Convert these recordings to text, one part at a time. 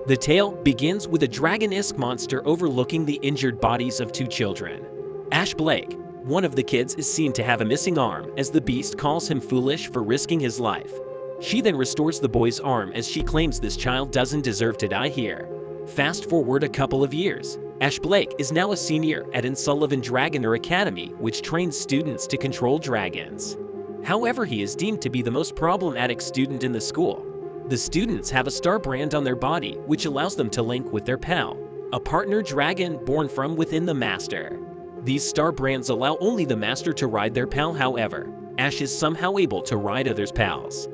The tale begins with a dragon-esque monster overlooking the injured bodies of two children. Ash Blake, one of the kids, is seen to have a missing arm as the beast calls him foolish for risking his life. She then restores the boy's arm as she claims this child doesn't deserve to die here. Fast forward a couple of years. Ash Blake is now a senior at Dragonar Academy, which trains students to control dragons. However, he is deemed to be the most problematic student in the school. The students have a star brand on their body, which allows them to link with their pal, a partner dragon born from within the master. These star brands allow only the master to ride their pal. However, Ash is somehow able to ride others' pals.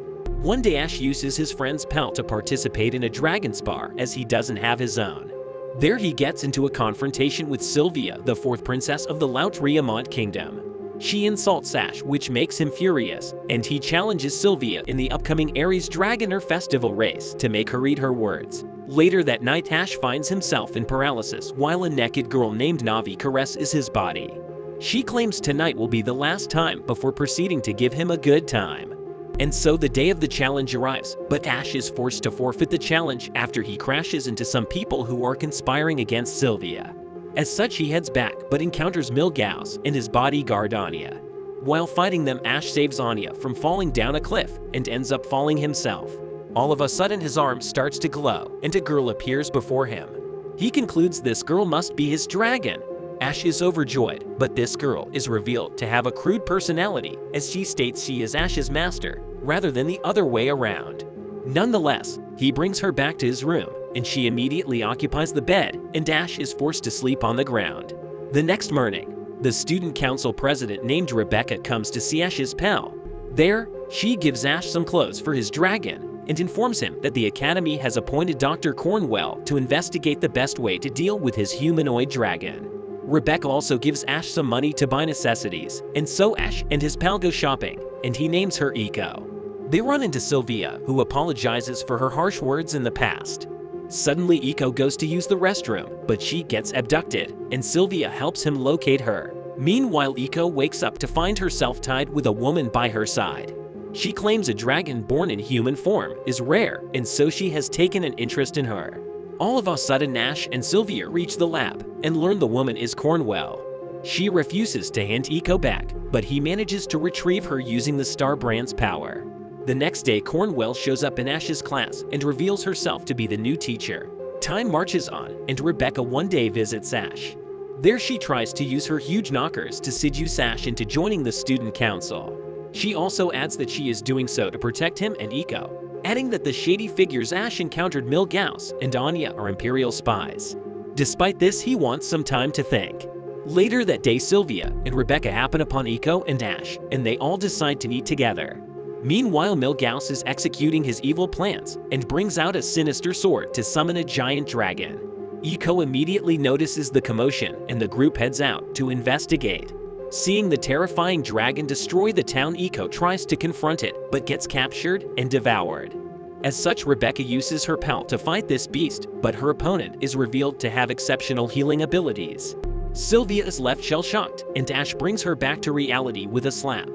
One day Ash uses his friend's pal to participate in a dragon spar as he doesn't have his own. There he gets into a confrontation with Sylvia, the fourth princess of the Lautréamont Kingdom. She insults Ash, which makes him furious, and he challenges Sylvia in the upcoming Ares Dragonar Festival race to make her read her words. Later that night, Ash finds himself in paralysis while a naked girl named Navi caresses his body. She claims tonight will be the last time before proceeding to give him a good time. And so the day of the challenge arrives, but Ash is forced to forfeit the challenge after he crashes into some people who are conspiring against Sylvia. As such, he heads back but encounters Milgaus and his bodyguard Anya. While fighting them, Ash saves Anya from falling down a cliff and ends up falling himself. All of a sudden his arm starts to glow and a girl appears before him. He concludes this girl must be his dragon. Ash is overjoyed, but this girl is revealed to have a crude personality as she states she is Ash's master rather than the other way around. Nonetheless, he brings her back to his room and she immediately occupies the bed and Ash is forced to sleep on the ground. The next morning, the student council president named Rebecca comes to see Ash's pal. There, she gives Ash some clothes for his dragon and informs him that the academy has appointed Dr. Cornwell to investigate the best way to deal with his humanoid dragon. Rebecca also gives Ash some money to buy necessities, and so Ash and his pal go shopping, and he names her Eco. They run into Sylvia, who apologizes for her harsh words in the past. Suddenly Eco goes to use the restroom, but she gets abducted, and Sylvia helps him locate her. Meanwhile, Eco wakes up to find herself tied with a woman by her side. She claims a dragon born in human form is rare, and so she has taken an interest in her. All of a sudden, Ash and Sylvia reach the lab and learn the woman is Cornwell. She refuses to hand Eco back, but he manages to retrieve her using the star brand's power. The next day, Cornwell shows up in Ash's class and reveals herself to be the new teacher. Time marches on, and Rebecca one day visits Ash. There she tries to use her huge knockers to seduce Ash into joining the student council. She also adds that she is doing so to protect him and Eco, adding that the shady figures Ash encountered Milgaus and Anya are Imperial spies. Despite this, he wants some time to think. Later that day, Sylvia and Rebecca happen upon Eco and Ash, and they all decide to eat together. Meanwhile, Milgaus is executing his evil plans and brings out a sinister sword to summon a giant dragon. Eco immediately notices the commotion and the group heads out to investigate. Seeing the terrifying dragon destroy the town, Eco tries to confront it but gets captured and devoured. As such, Rebecca uses her pal to fight this beast, but her opponent is revealed to have exceptional healing abilities. Sylvia is left shell-shocked, and Ash brings her back to reality with a slap.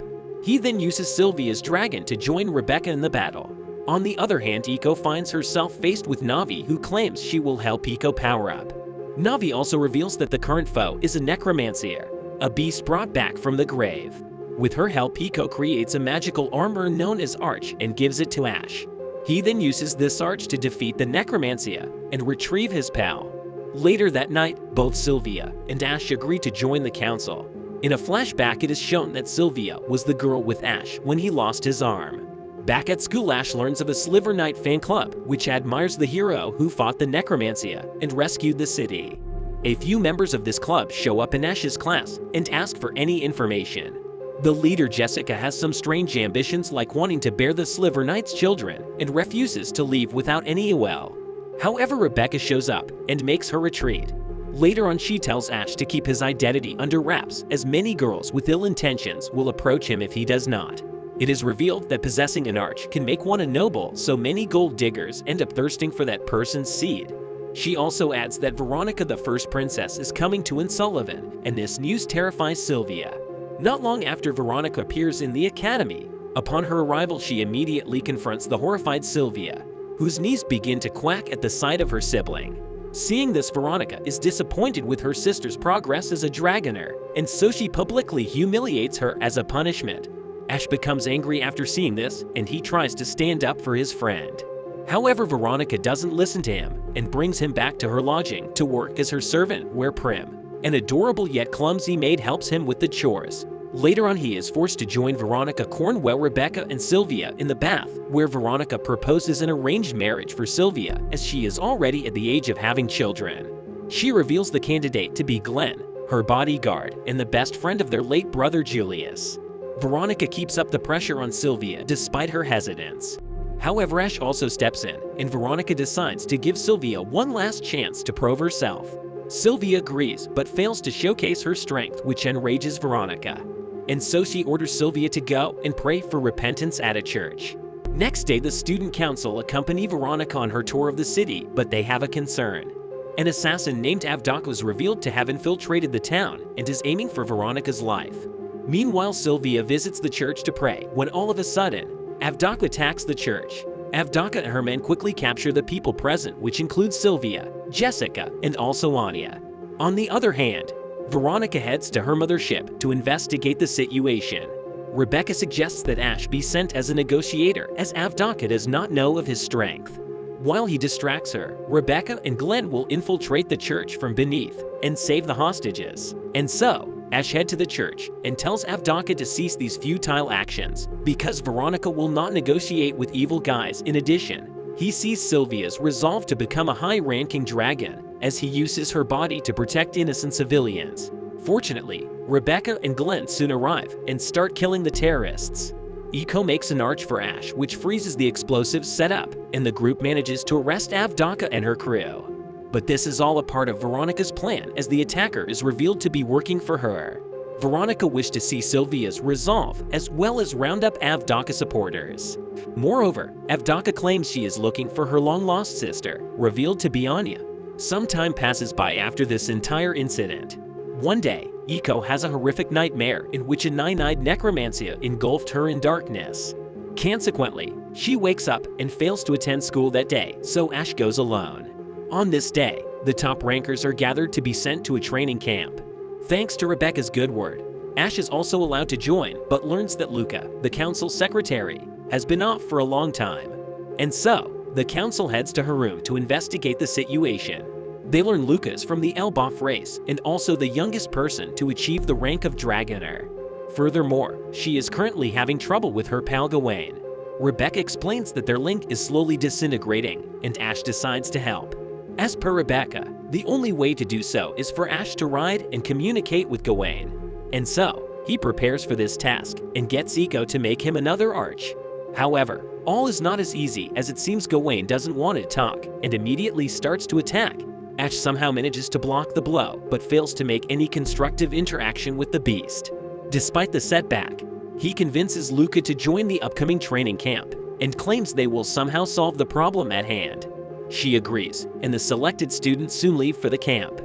He then uses Sylvia's dragon to join Rebecca in the battle. On the other hand, Eco finds herself faced with Navi, who claims she will help Eco power up. Navi also reveals that the current foe is a necromancer, a beast brought back from the grave. With her help, Eco creates a magical armor known as Arch and gives it to Ash. He then uses this Arch to defeat the necromancer and retrieve his pal. Later that night, both Sylvia and Ash agree to join the council. In a flashback, it is shown that Sylvia was the girl with Ash when he lost his arm. Back at school, Ash learns of a Sliver Knight fan club, which admires the hero who fought the necromancer and rescued the city. A few members of this club show up in Ash's class and ask for any information. The leader, Jessica, has some strange ambitions like wanting to bear the Sliver Knight's children and refuses to leave without any well. However, Rebecca shows up and makes her retreat. Later on, she tells Ash to keep his identity under wraps, as many girls with ill intentions will approach him if he does not. It is revealed that possessing an arch can make one a noble, so many gold diggers end up thirsting for that person's seed. She also adds that Veronica, the first princess, is coming to Sullivan, and this news terrifies Sylvia. Not long after Veronica appears in the academy, upon her arrival she immediately confronts the horrified Sylvia. whose knees begin to quack at the sight of her sibling. Seeing this, Veronica is disappointed with her sister's progress as a Dragonar, and so she publicly humiliates her as a punishment. Ash becomes angry after seeing this, and he tries to stand up for his friend. However, Veronica doesn't listen to him and brings him back to her lodging to work as her servant, where Prim, an adorable yet clumsy maid, helps him with the chores. Later on, he is forced to join Veronica Cornwell, Rebecca, and Sylvia in the bath, where Veronica proposes an arranged marriage for Sylvia, as she is already at the age of having children. She reveals the candidate to be Glenn, her bodyguard, and the best friend of their late brother Julius. Veronica keeps up the pressure on Sylvia despite her hesitance. However, Ash also steps in, and Veronica decides to give Sylvia one last chance to prove herself. Sylvia agrees, but fails to showcase her strength, which enrages Veronica. And so she orders Sylvia to go and pray for repentance at a church. Next day, the student council accompany Veronica on her tour of the city, but they have a concern. An assassin named Avdok was revealed to have infiltrated the town and is aiming for Veronica's life. Meanwhile, Sylvia visits the church to pray when all of a sudden, Avdok attacks the church. Avdok and her men quickly capture the people present, which includes Sylvia, Jessica, and also Anya. On the other hand, Veronica heads to her mothership to investigate the situation. Rebecca suggests that Ash be sent as a negotiator, as Avdok does not know of his strength. While he distracts her, Rebecca and Glenn will infiltrate the church from beneath and save the hostages. And so, Ash heads to the church and tells Avdok to cease these futile actions, because Veronica will not negotiate with evil guys. In addition, he sees Sylvia's resolve to become a high-ranking dragon, as he uses her body to protect innocent civilians. Fortunately, Rebecca and Glenn soon arrive and start killing the terrorists. Eiko makes an arch for Ash, which freezes the explosives set up, and the group manages to arrest Avdok and her crew. But this is all a part of Veronica's plan, as the attacker is revealed to be working for her. Veronica wished to see Sylvia's resolve, as well as round up Avdok supporters. Moreover, Avdok claims she is looking for her long-lost sister, revealed to be Anya. Some time passes by after this entire incident. One day, Eiko has a horrific nightmare in which a nine-eyed necromancer engulfed her in darkness. Consequently, she wakes up and fails to attend school that day, so Ash goes alone. On this day, the top rankers are gathered to be sent to a training camp. Thanks to Rebecca's good word, Ash is also allowed to join, but learns that Luca, the council secretary, has been off for a long time. And so, the council heads to her room to investigate the situation. They learn Luca's from the Elbaf race and also the youngest person to achieve the rank of Dragonar. Furthermore, she is currently having trouble with her pal Gawain. Rebecca explains that their link is slowly disintegrating, and Ash decides to help. As per Rebecca, the only way to do so is for Ash to ride and communicate with Gawain. And so, he prepares for this task and gets Eiko to make him another arch. However, all is not as easy as it seems. Gawain doesn't want to talk and immediately starts to attack. Ash somehow manages to block the blow, but fails to make any constructive interaction with the beast. Despite the setback, he convinces Luca to join the upcoming training camp and claims they will somehow solve the problem at hand. She agrees, and the selected students soon leave for the camp.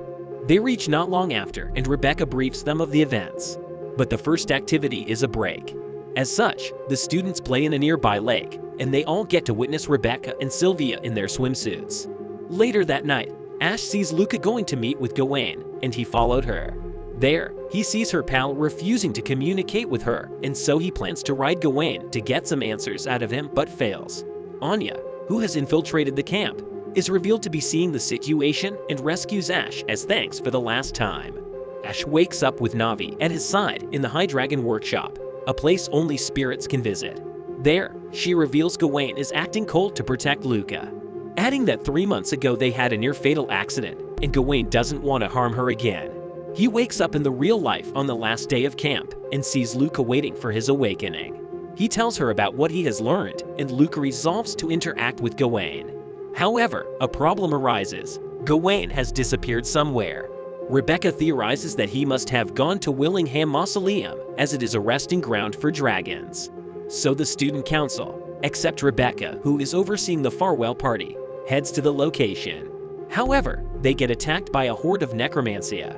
They reach not long after, and Rebecca briefs them of the events. But the first activity is a break. As such, the students play in a nearby lake, and they all get to witness Rebecca and Sylvia in their swimsuits. Later that night, Ash sees Luca going to meet with Gawain, and he followed her. There, he sees her pal refusing to communicate with her, and so he plans to ride Gawain to get some answers out of him, but fails. Anya, who has infiltrated the camp, is revealed to be seeing the situation and rescues Ash as thanks for the last time. Ash wakes up with Navi at his side in the High Dragon Workshop, a place only spirits can visit. There, she reveals Gawain is acting cold to protect Luca, adding that 3 months ago they had a near-fatal accident, and Gawain doesn't want to harm her again. He wakes up in the real life on the last day of camp and sees Luca waiting for his awakening. He tells her about what he has learned, and Luca resolves to interact with Gawain. However, a problem arises. Gawain has disappeared somewhere. Rebecca theorizes that he must have gone to Willingham Mausoleum, as it is a resting ground for dragons. So the student council, except Rebecca, who is overseeing the farewell party, heads to the location. However, they get attacked by a horde of necromancers.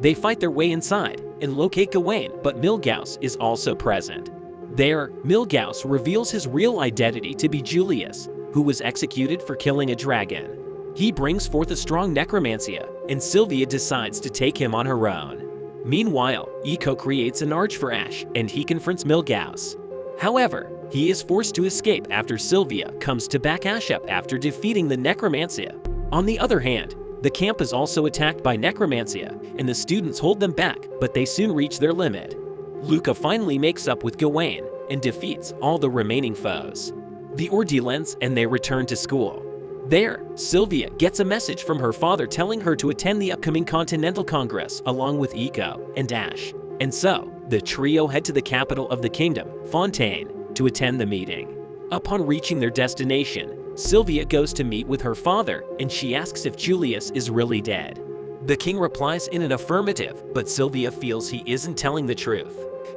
They fight their way inside and locate Gawain, but Milgaus is also present. There, Milgaus reveals his real identity to be Julius, who was executed for killing a dragon. He brings forth a strong necromancer, and Sylvia decides to take him on her own. Meanwhile, Eiko creates an arch for Ash, and he confronts Milgaus. However, he is forced to escape after Sylvia comes to back Ash up after defeating the necromancer. On the other hand, the camp is also attacked by necromancer, and the students hold them back, but they soon reach their limit. Luca finally makes up with Gawain and defeats all the remaining foes. The ordeal ends and they return to school. There, Sylvia gets a message from her father telling her to attend the upcoming Continental Congress along with Eiko and Ash. And so, the trio head to the capital of the kingdom, Fontaine, to attend the meeting. Upon reaching their destination, Sylvia goes to meet with her father and she asks if Julius is really dead. The king replies in an affirmative, but Sylvia feels he isn't telling the truth.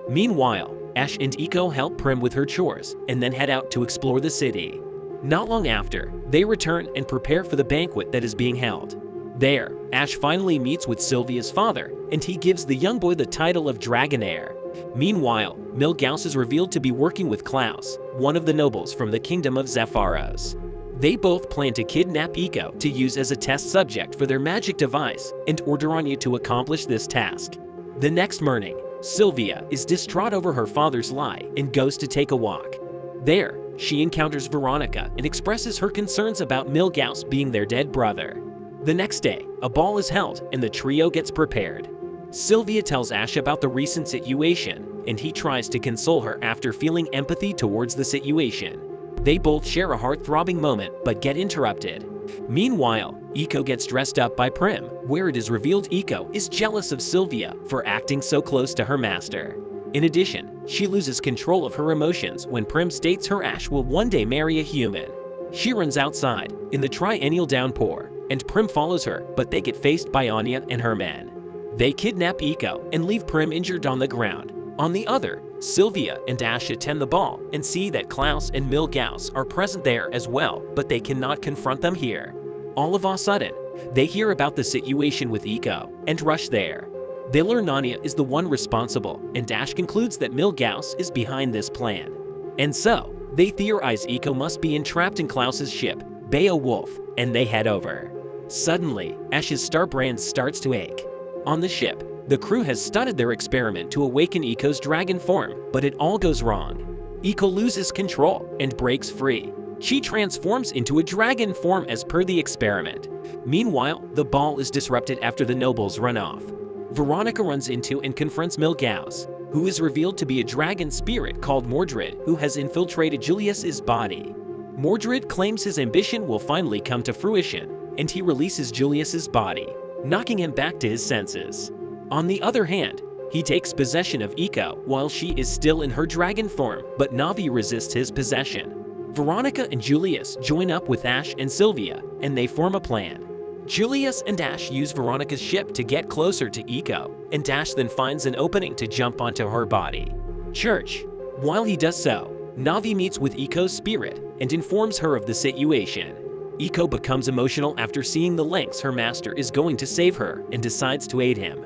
Meanwhile, Ash and Eiko help Prim with her chores and then head out to explore the city. Not long after, they return and prepare for the banquet that is being held. There, Ash finally meets with Sylvia's father, and he gives the young boy the title of Dragonair. Meanwhile, Milgaus is revealed to be working with Klaus, one of the nobles from the kingdom of Zephyros. They both plan to kidnap Eiko to use as a test subject for their magic device and order Anya to accomplish this task. The next morning, Sylvia is distraught over her father's lie and goes to take a walk. There, she encounters Veronica and expresses her concerns about Milgaus being their dead brother. The next day, a ball is held and the trio gets prepared. Sylvia tells Ash about the recent situation, and he tries to console her after feeling empathy towards the situation. They both share a heart-throbbing moment but get interrupted. Meanwhile, Eiko gets dressed up by Prim, where it is revealed Eiko is jealous of Sylvia for acting so close to her master. In addition, she loses control of her emotions when Prim states her Ash will one day marry a human. She runs outside in the triennial downpour, and Prim follows her, but they get faced by Anya and her men. They kidnap Eiko and leave Prim injured on the ground. On the other, Sylvia and Ash attend the ball and see that Klaus and Milgaus are present there as well, but they cannot confront them here. All of a sudden, they hear about the situation with Eiko and rush there. They learn Anya is the one responsible, and Ash concludes that Milgaus is behind this plan. And so, they theorize Eiko must be entrapped in Klaus's ship, Beowulf, and they head over. Suddenly, Ash's star brand starts to ache. On the ship, the crew has studied their experiment to awaken Eiko's dragon form, but it all goes wrong. Eiko loses control and breaks free. She transforms into a dragon form as per the experiment. Meanwhile, the ball is disrupted after the nobles run off. Veronica runs into and confronts Milgaus, who is revealed to be a dragon spirit called Mordred who has infiltrated Julius's body. Mordred claims his ambition will finally come to fruition, and he releases Julius's body, knocking him back to his senses. On the other hand, he takes possession of Eiko while she is still in her dragon form, but Navi resists his possession. Veronica and Julius join up with Ash and Sylvia, and they form a plan. Julius and Ash use Veronica's ship to get closer to Eiko, and Ash then finds an opening to jump onto her body. Church. While he does so, Navi meets with Eiko's spirit and informs her of the situation. Eiko becomes emotional after seeing the lengths her master is going to save her and decides to aid him.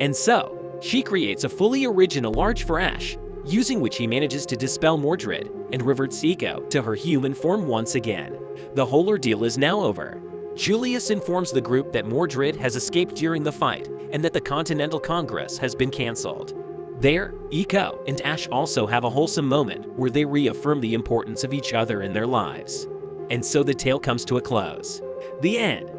And so, she creates a fully original arch for Ash, using which he manages to dispel Mordred and reverts Eiko to her human form once again. The whole ordeal is now over. Julius informs the group that Mordred has escaped during the fight and that the Continental Congress has been cancelled. There, Eiko and Ash also have a wholesome moment where they reaffirm the importance of each other in their lives. And so the tale comes to a close. The end.